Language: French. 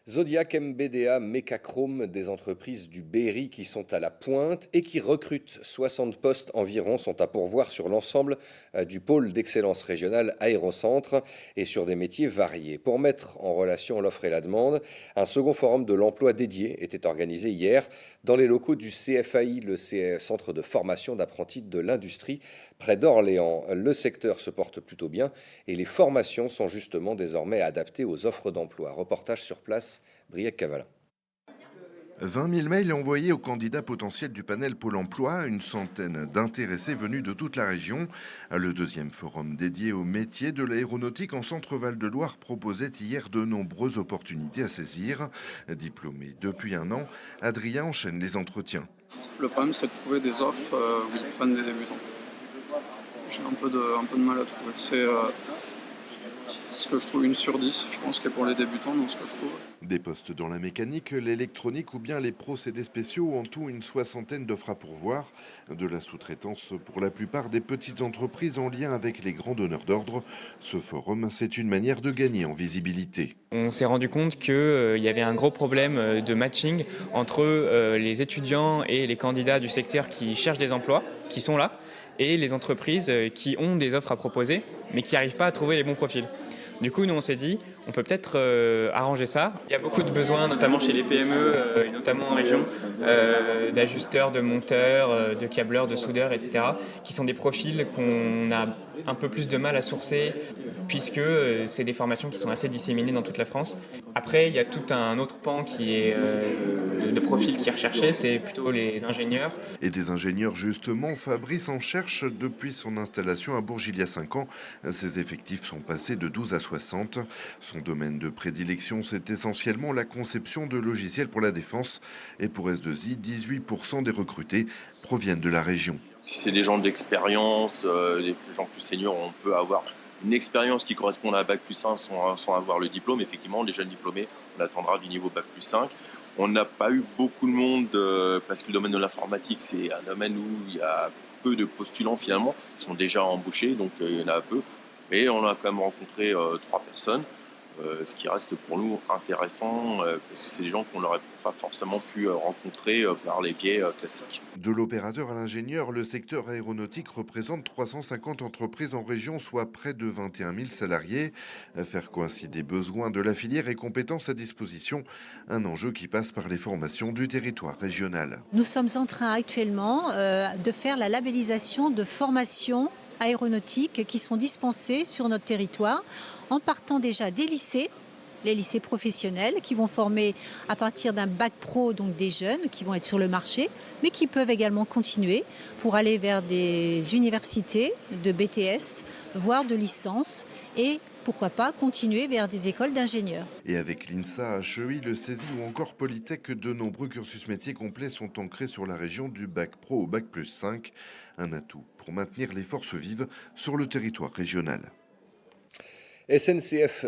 Zodiac, MBDA, Mecachrome, des entreprises du Berry qui sont à la pointe et qui recrutent. 60 postes environ sont à pourvoir sur l'ensemble du pôle d'excellence régionale Aérocentre et sur des métiers variés. Pour mettre en relation l'offre et la demande, un second forum de l'emploi dédié était organisé hier dans les locaux du CFAI, le Centre de formation d'apprentis de l'industrie, près d'Orléans. Le secteur se porte plutôt bien et les formations sont justement désormais adaptées aux offres d'emploi. Reportage sur place, Briac Cavalin. 20 000 mails envoyés aux candidats potentiels du panel Pôle emploi, une centaine d'intéressés venus de toute la région. Le deuxième forum dédié aux métiers de l'aéronautique en Centre-Val de Loire proposait hier de nombreuses opportunités à saisir. Diplômé depuis un an, Adrien enchaîne les entretiens. Le problème, c'est de trouver des offres où ils prennent des débutants. J'ai un peu de mal à trouver. C'est ce que je trouve 1 sur 10, je pense, que pour les débutants, dans ce que je trouve. Des postes dans la mécanique, l'électronique ou bien les procédés spéciaux, en tout une soixantaine d'offres à pourvoir. De la sous-traitance pour la plupart des petites entreprises en lien avec les grands donneurs d'ordre. Ce forum, c'est une manière de gagner en visibilité. On s'est rendu compte qu'il y avait un gros problème de matching entre les étudiants et les candidats du secteur qui cherchent des emplois, qui sont là, et les entreprises qui ont des offres à proposer, mais qui n'arrivent pas à trouver les bons profils. Du coup, nous, on s'est dit, on peut peut-être arranger ça. Il y a beaucoup de besoins, notamment chez les PME, et notamment en région, d'ajusteurs, de monteurs, de câbleurs, de soudeurs, etc., qui sont des profils qu'on a un peu plus de mal à sourcer, puisque c'est des formations qui sont assez disséminées dans toute la France. Après, il y a tout un autre pan qui est de profil qui est recherché, c'est plutôt les ingénieurs. Et des ingénieurs, justement, Fabrice en cherche depuis son installation à Bourges il y a 5 ans. Ses effectifs sont passés de 12 à 60. Son domaine de prédilection, c'est essentiellement la conception de logiciels pour la défense. Et pour S2I, 18% des recrutés proviennent de la région. Si c'est des gens d'expérience, des gens plus seniors, on peut avoir une expérience qui correspond à Bac plus 5 sans avoir le diplôme. Effectivement, les jeunes diplômés, on attendra du niveau Bac plus 5. On n'a pas eu beaucoup de monde parce que le domaine de l'informatique, c'est un domaine où il y a peu de postulants finalement. Ils sont déjà embauchés, donc il y en a peu. Mais on a quand même rencontré 3 personnes, ce qui reste pour nous intéressant parce que c'est des gens qu'on n'aurait pas forcément pu rencontrer par les biais classiques. De l'opérateur à l'ingénieur, le secteur aéronautique représente 350 entreprises en région, soit près de 21 000 salariés. Faire coïncider besoins de la filière et compétences à disposition, un enjeu qui passe par les formations du territoire régional. Nous sommes en train actuellement de faire la labellisation de formations aéronautiques qui sont dispensées sur notre territoire en partant déjà des lycées, les lycées professionnels qui vont former à partir d'un bac pro, donc des jeunes qui vont être sur le marché, mais qui peuvent également continuer pour aller vers des universités de BTS, voire de licence et pourquoi pas continuer vers des écoles d'ingénieurs. Et avec l'INSA, HEI, le CESI ou encore Polytech, de nombreux cursus métiers complets sont ancrés sur la région du bac pro au bac plus 5. Un atout pour maintenir les forces vives sur le territoire régional. SNCF